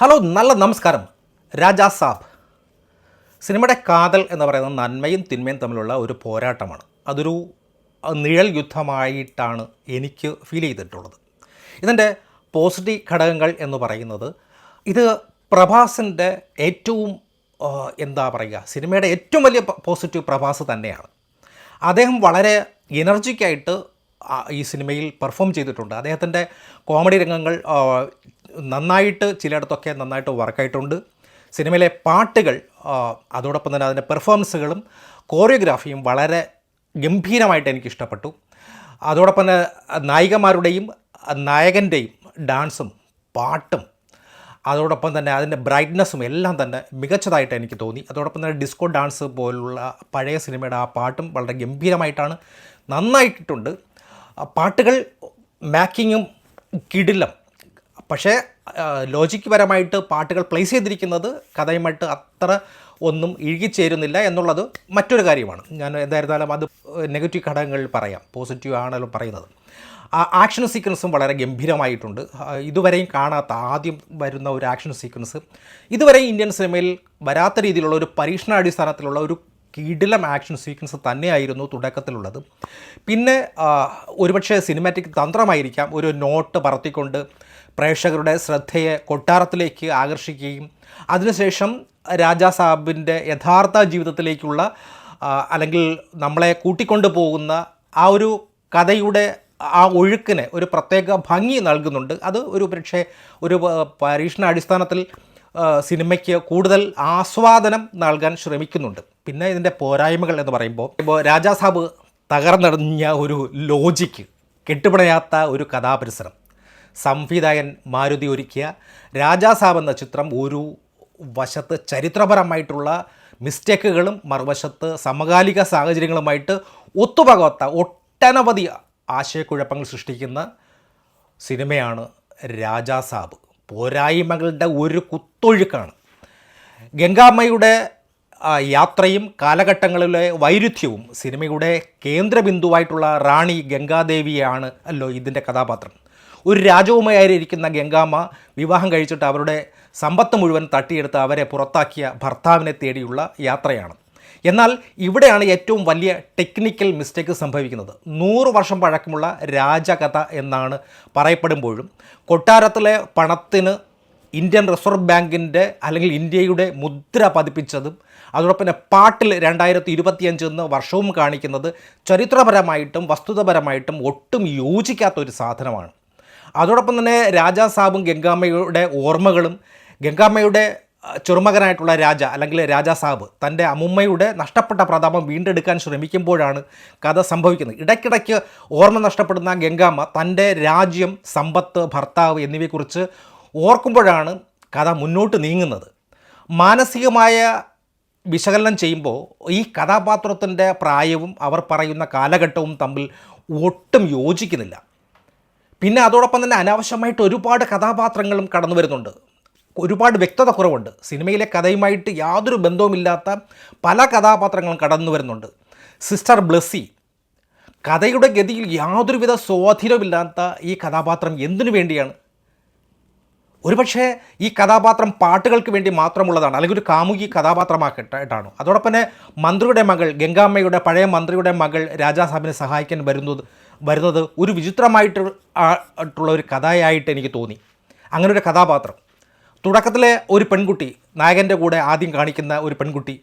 Hello, നല്ല നമസ്കാരം. രാജാ സാബ് സിനിമയുടെ കാതൽ എന്ന് പറയുന്നത് നന്മയും തിന്മയും തമ്മിലുള്ള ഒരു പോരാട്ടമാണ്. അതൊരു നിഴൽ യുദ്ധമായിട്ടാണ് എനിക്ക് ഫീൽ ചെയ്തിട്ടുള്ളത്. ഇതിൻ്റെ പോസിറ്റീവ് ഘടകങ്ങൾ എന്ന് പറയുന്നത്, ഇത് പ്രഭാസിൻ്റെ ഏറ്റവും എന്താ പറയുക, സിനിമയുടെ ഏറ്റവും വലിയ പോസിറ്റീവ് പ്രഭാസ് തന്നെയാണ്. അദ്ദേഹം വളരെ എനർജിക്കായിട്ട് ഈ സിനിമയിൽ പെർഫോം ചെയ്തിട്ടുണ്ട്. അദ്ദേഹത്തിൻ്റെ കോമഡി രംഗങ്ങൾ നന്നായിട്ട് ചിലയിടത്തൊക്കെ നന്നായിട്ട് വർക്കായിട്ടുണ്ട്. സിനിമയിലെ പാട്ടുകൾ, അതോടൊപ്പം തന്നെ അതിൻ്റെ പെർഫോമൻസുകളും കോറിയോഗ്രാഫിയും വളരെ ഗംഭീരമായിട്ട് എനിക്കിഷ്ടപ്പെട്ടു. അതോടൊപ്പം തന്നെ നായികമാരുടെയും നായകൻ്റെയും ഡാൻസും പാട്ടും അതോടൊപ്പം തന്നെ അതിൻ്റെ ബ്രൈറ്റ്നസ്സും എല്ലാം തന്നെ മികച്ചതായിട്ട് എനിക്ക് തോന്നി. അതോടൊപ്പം തന്നെ ഡിസ്കോ ഡാൻസ് പോലുള്ള പഴയ സിനിമയുടെ ആ പാട്ടും വളരെ ഗംഭീരമായിട്ടാണ്, നന്നായിട്ടുണ്ട്. പാട്ടുകൾ മേക്കിങ്ങും കിടിലം. പക്ഷേ ലോജിക്ക് പരമായിട്ട് പാട്ടുകൾ പ്ലേസ് ചെയ്തിരിക്കുന്നത് കഥയുമായിട്ട് അത്ര ഒന്നും ഇഴുകിച്ചേരുന്നില്ല എന്നുള്ളത് മറ്റൊരു കാര്യമാണ്. ഞാൻ എന്തായിരുന്നാലും അത് നെഗറ്റീവ് ഘടകങ്ങളിൽ പറയാം, പോസിറ്റീവ് ആണല്ലോ പറയുന്നത്. ആക്ഷൻ സീക്വൻസും വളരെ ഗംഭീരമായിട്ടുണ്ട്. ഇതുവരെയും കാണാത്ത, ആദ്യം വരുന്ന ഒരു ആക്ഷൻ സീക്വൻസ് ഇതുവരെയും ഇന്ത്യൻ സിനിമയിൽ വരാത്ത രീതിയിലുള്ള ഒരു പരീക്ഷണാടിസ്ഥാനത്തിലുള്ള ഒരു കിടിലം ആക്ഷൻ സീക്വൻസ് തന്നെയായിരുന്നു തുടക്കത്തിലുള്ളത്. പിന്നെ ഒരുപക്ഷെ സിനിമാറ്റിക് തന്ത്രമായിരിക്കാം, ഒരു നോട്ട് പറത്തിക്കൊണ്ട് പ്രേക്ഷകരുടെ ശ്രദ്ധയെ കൊട്ടാരത്തിലേക്ക് ആകർഷിക്കുകയും അതിനുശേഷം രാജാ സാബിൻ്റെ യഥാർത്ഥ ജീവിതത്തിലേക്കുള്ള അല്ലെങ്കിൽ നമ്മളെ കൂട്ടിക്കൊണ്ടു പോകുന്ന ആ ഒരു കഥയുടെ ആ ഒഴുക്കിന് ഒരു പ്രത്യേക ഭംഗി നൽകുന്നുണ്ട്. അത് ഒരു പക്ഷേ ഒരു പരീക്ഷണാടിസ്ഥാനത്തിൽ സിനിമയ്ക്ക് കൂടുതൽ ആസ്വാദനം നൽകാൻ ശ്രമിക്കുന്നുണ്ട്. പിന്നെ ഇതിൻ്റെ പോരായ്മകൾ എന്ന് പറയുമ്പോൾ, ഇപ്പോൾ രാജാ സാബ് തകർന്നടിഞ്ഞ ഒരു ലോജിക്ക്, കെട്ടുപിണയാത്ത ഒരു കഥാപരിസരം, സംവിധായകൻ മാരുതി ഒരുക്കിയ രാജാ സാബ് എന്ന ചിത്രം ഒരു വശത്ത് ചരിത്രപരമായിട്ടുള്ള മിസ്റ്റേക്കുകളും മറുവശത്ത് സമകാലിക സാഹചര്യങ്ങളുമായിട്ട് ഒത്തുപോകാത്ത ഒട്ടനവധി ആശയക്കുഴപ്പങ്ങൾ സൃഷ്ടിക്കുന്ന സിനിമയാണ് രാജാ സാബ്. പോരായ്മകളുടെ ഒരു കുത്തൊഴുക്കാണ്. ഗംഗാമ്മയുടെ യാത്രയും കാലഘട്ടങ്ങളിലെ വൈരുദ്ധ്യവും, സിനിമയുടെ കേന്ദ്രബിന്ദുവായിട്ടുള്ള റാണി ഗംഗാദേവിയാണ് അല്ലോ ഇതിൻ്റെ കഥാപാത്രം. ഒരു രാജകുമാരിയായിരിക്കുന്ന ഗംഗാമ്മ വിവാഹം കഴിച്ചിട്ട് അവരുടെ സമ്പത്ത് മുഴുവൻ തട്ടിയെടുത്ത് അവരെ പുറത്താക്കിയ ഭർത്താവിനെ തേടിയുള്ള യാത്രയാണ്. എന്നാൽ ഇവിടെയാണ് ഏറ്റവും വലിയ ടെക്നിക്കൽ മിസ്റ്റേക്ക് സംഭവിക്കുന്നത്. 100 വർഷം പഴക്കമുള്ള രാജകഥ എന്നാണ് പറയപ്പെടുമ്പോഴും കൊട്ടാരത്തിലെ പണത്തിന് ഇന്ത്യൻ റിസർവ് ബാങ്കിൻ്റെ അല്ലെങ്കിൽ ഇന്ത്യയുടെ മുദ്ര പതിപ്പിച്ചതും അതോടൊപ്പം തന്നെ പാട്ടിൽ 2025 എന്ന വർഷവും കാണിക്കുന്നത് ചരിത്രപരമായിട്ടും വസ്തുതപരമായിട്ടും ഒട്ടും യോജിക്കാത്തൊരു സാധനമാണ്. അതോടൊപ്പം തന്നെ രാജാ സാബും ഗംഗാമ്മയുടെ ഓർമ്മകളും, ഗംഗാമ്മയുടെ ചെറുമകനായിട്ടുള്ള രാജ അല്ലെങ്കിൽ രാജാ സാബ് തൻ്റെ അമ്മുമ്മയുടെ നഷ്ടപ്പെട്ട പ്രതാപം വീണ്ടെടുക്കാൻ ശ്രമിക്കുമ്പോഴാണ് കഥ സംഭവിക്കുന്നത്. ഇടയ്ക്കിടയ്ക്ക് ഓർമ്മ നഷ്ടപ്പെടുന്ന ഗംഗാമ്മ തൻ്റെ രാജ്യം, സമ്പത്ത്, ഭർത്താവ് എന്നിവയെക്കുറിച്ച് ഓർക്കുമ്പോഴാണ് കഥ മുന്നോട്ട് നീങ്ങുന്നത്. മാനസികമായ വിശകലനം ചെയ്യുമ്പോൾ ഈ കഥാപാത്രത്തിൻ്റെ പ്രായവും അവർ പറയുന്ന കാലഘട്ടവും തമ്മിൽ ഒട്ടും യോജിക്കുന്നില്ല. പിന്നെ അതോടൊപ്പം തന്നെ അനാവശ്യമായിട്ട് ഒരുപാട് കഥാപാത്രങ്ങളും കടന്നു വരുന്നുണ്ട്. ഒരുപാട് വ്യക്തത കുറവുണ്ട്. സിനിമയിലെ കഥയുമായിട്ട് യാതൊരു ബന്ധവുമില്ലാത്ത പല കഥാപാത്രങ്ങളും കടന്നു വരുന്നുണ്ട്. സിസ്റ്റർ ബ്ലെസ്സി, കഥയുടെ ഗതിയിൽ യാതൊരുവിധ സ്വാധീനമില്ലാത്ത ഈ കഥാപാത്രം എന്തിനു വേണ്ടിയാണ്? ഒരുപക്ഷേ ഈ കഥാപാത്രം പാട്ടുകൾക്ക് വേണ്ടി മാത്രമുള്ളതാണ്, അല്ലെങ്കിൽ ഒരു കാമുകി കഥാപാത്രമാക്കിയിട്ടാണ്. അതോടൊപ്പം തന്നെ മന്ത്രിയുടെ മകൾ, ഗംഗാമ്മയുടെ പഴയ മന്ത്രിയുടെ മകൾ രാജാ സാബിനെ സഹായിക്കാൻ വരുന്നത് ഒരു വിചിത്രമായിട്ടുള്ള ഒരു കഥയായിട്ട് എനിക്ക് തോന്നി. അങ്ങനെ ഒരു കഥാപാത്രം, തുടക്കത്തിലെ ഒരു പെൺകുട്ടി, നായകൻ്റെ കൂടെ ആദ്യം കാണിക്കുന്ന ഒരു പെൺകുട്ടി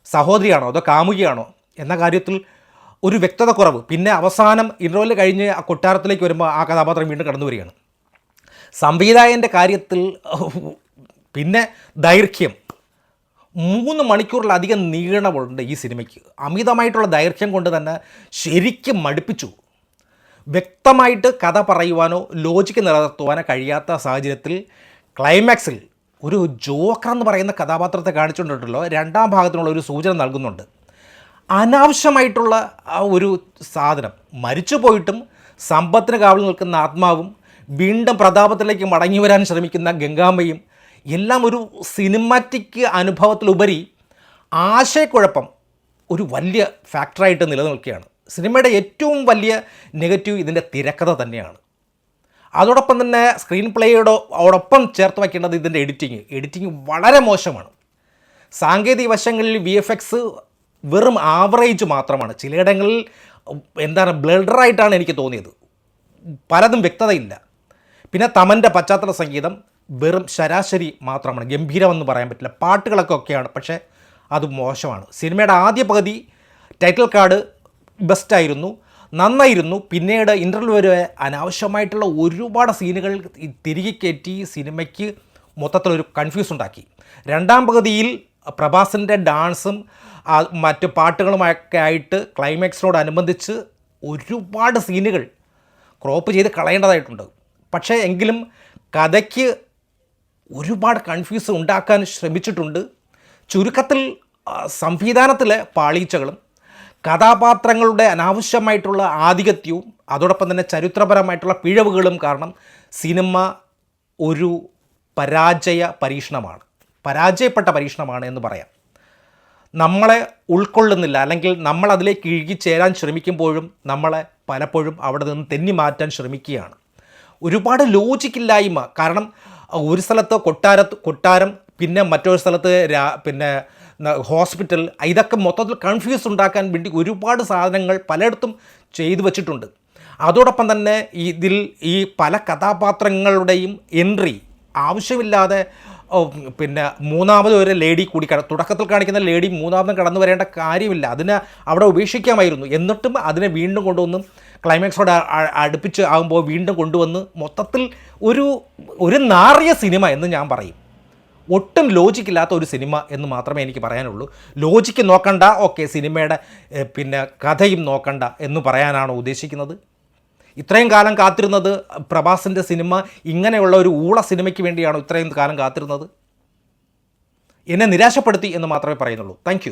സഹോദരിയാണോ അതോ കാമുകിയാണോ എന്ന കാര്യത്തിൽ ഒരു വ്യക്തത കുറവ്. പിന്നെ അവസാനം ഇൻ്റർവെൽ കഴിഞ്ഞ് ആ കൊട്ടാരത്തിലേക്ക് വരുമ്പോൾ ആ കഥാപാത്രം വീണ്ടും കടന്നു വരികയാണ്. സംവിധായകൻ്റെ കാര്യത്തിൽ പിന്നെ ദൈർഘ്യം, 3 മണിക്കൂറിലധികം നീളമുണ്ട് ഈ സിനിമയ്ക്ക്. അമിതമായിട്ടുള്ള ദൈർഘ്യം കൊണ്ട് തന്നെ ശരിക്കും മടുപ്പിച്ചു. വ്യക്തമായിട്ട് കഥ പറയുവാനോ ലോജിക്ക് നിലനിർത്തുവാനോ കഴിയാത്ത സാഹചര്യത്തിൽ ക്ലൈമാക്സിൽ ഒരു ജോക്കർ എന്ന് പറയുന്ന കഥാപാത്രത്തെ കാണിച്ചുകൊണ്ടിട്ടുള്ളൂ, 2ാം ഭാഗത്തിനുള്ള ഒരു സൂചന നൽകുന്നുണ്ട്. അനാവശ്യമായിട്ടുള്ള ആ ഒരു സാധനം, മരിച്ചു പോയിട്ടും സമ്പത്തിന് കാവൽ നിൽക്കുന്ന ആത്മാവും വീണ്ടും പ്രതാപത്തിലേക്ക് മടങ്ങി വരാൻ ശ്രമിക്കുന്ന ഗംഗാമ്മയും എല്ലാം ഒരു സിനിമാറ്റിക് അനുഭവത്തിലുപരി ആശയക്കുഴപ്പം ഒരു വലിയ ഫാക്ടറായിട്ട് നിലനിൽക്കുകയാണ്. സിനിമയുടെ ഏറ്റവും വലിയ നെഗറ്റീവ് ഇതിൻ്റെ തിരക്കഥ തന്നെയാണ്. അതോടൊപ്പം തന്നെ സ്ക്രീൻ പ്ലേയോടൊപ്പം ചേർത്ത് വയ്ക്കേണ്ടത് ഇതിൻ്റെ എഡിറ്റിംഗ് വളരെ മോശമാണ്. സാങ്കേതിക വശങ്ങളിൽ VFX വെറും ആവറേജ് മാത്രമാണ്. ചിലയിടങ്ങളിൽ എന്താണ് ബ്ലഡറായിട്ടാണ് എനിക്ക് തോന്നിയത്. പലതും വ്യക്തതയില്ല. പിന്നെ തമൻ്റെ പശ്ചാത്തല സംഗീതം വെറും ശരാശരി മാത്രമാണ്. ഗംഭീരമെന്ന് പറയാൻ പറ്റില്ല. പാട്ടുകളൊക്കെ ഒക്കെയാണ്, പക്ഷേ അത് മോശമാണ്. സിനിമയുടെ ആദ്യ പകുതി ടൈറ്റിൽ കാർഡ് ബെസ്റ്റായിരുന്നു, നന്നായിരുന്നു. പിന്നീട് ഇൻ്റർവെൽ വരെ അനാവശ്യമായിട്ടുള്ള ഒരുപാട് സീനുകൾ തിരികെ കയറ്റി സിനിമയ്ക്ക് മൊത്തത്തിലൊരു കൺഫ്യൂസ് ഉണ്ടാക്കി. രണ്ടാം പകുതിയിൽ പ്രഭാസിൻ്റെ ഡാൻസും മറ്റ് പാട്ടുകളുമൊക്കെ ആയിട്ട് ക്ലൈമാക്സിനോടനുബന്ധിച്ച് ഒരുപാട് സീനുകൾ ക്രോപ്പ് ചെയ്ത് കളയേണ്ടതായിട്ടുണ്ട്. പക്ഷേ എങ്കിലും കഥയ്ക്ക് ഒരുപാട് കൺഫ്യൂസ് ഉണ്ടാക്കാൻ ശ്രമിച്ചിട്ടുണ്ട്. ചുരുക്കത്തിൽ സംവിധാനത്തിലെ പാളീച്ചകളും കഥാപാത്രങ്ങളുടെ അനാവശ്യമായിട്ടുള്ള ആധിപത്യവും അതോടൊപ്പം തന്നെ ചരിത്രപരമായിട്ടുള്ള പിഴവുകളും കാരണം സിനിമ ഒരു പരാജയപ്പെട്ട പരീക്ഷണമാണ് എന്ന് പറയാം. നമ്മളെ ഉൾക്കൊള്ളുന്നില്ല, അല്ലെങ്കിൽ നമ്മൾ അതിലേക്ക് ഇഴുകിച്ചേരാൻ ശ്രമിക്കുമ്പോഴും നമ്മളെ പലപ്പോഴും അവിടെ നിന്ന് തെന്നി മാറ്റാൻ ശ്രമിക്കുകയാണ്. ഒരുപാട് ലോജിക്കില്ലായ്മ. കാരണം ഒരു സ്ഥലത്ത് കൊട്ടാരം, പിന്നെ മറ്റൊരു സ്ഥലത്ത് പിന്നെ ഹോസ്പിറ്റൽ, ഇതൊക്കെ മൊത്തത്തിൽ കൺഫ്യൂസ് ഉണ്ടാക്കാൻ വേണ്ടി ഒരുപാട് സാധനങ്ങൾ പലയിടത്തും ചെയ്തു വച്ചിട്ടുണ്ട്. അതോടൊപ്പം തന്നെ ഇതിൽ ഈ പല കഥാപാത്രങ്ങളുടെയും എൻട്രി ആവശ്യമില്ലാതെ പിന്നെ മൂന്നാമത് ഒരു ലേഡി കൂടി തുടക്കത്തിൽ കാണിക്കുന്ന ലേഡി മൂന്നാമതും കടന്നു വരേണ്ട കാര്യമില്ല. അതിനെ അവിടെ ഉപേക്ഷിക്കാമായിരുന്നു. എന്നിട്ടും അതിനെ വീണ്ടും കൊണ്ടുവന്ന് ക്ലൈമാക്സോട് അടുപ്പിച്ച് ആകുമ്പോൾ വീണ്ടും കൊണ്ടുവന്ന് മൊത്തത്തിൽ ഒരു നാറിയ സിനിമ എന്ന് ഞാൻ പറയും. ഒട്ടും ലോജിക്കില്ലാത്ത ഒരു സിനിമ എന്ന് മാത്രമേ എനിക്ക് പറയാനുള്ളൂ. ലോജിക്ക് നോക്കണ്ട, ഓക്കെ, സിനിമയുടെ പിന്നെ കഥയും നോക്കണ്ട എന്ന് പറയാനാണോ ഉദ്ദേശിക്കുന്നത്? ഇത്രയും കാലം കാത്തിരുന്നത് പ്രഭാസിൻ്റെ സിനിമ ഇങ്ങനെയുള്ള ഒരു ഊള സിനിമയ്ക്ക് വേണ്ടിയാണോ ഇത്രയും കാലം കാത്തിരുന്നത്? എന്നെ നിരാശപ്പെടുത്തി എന്ന് മാത്രമേ പറയുന്നുള്ളൂ. താങ്ക്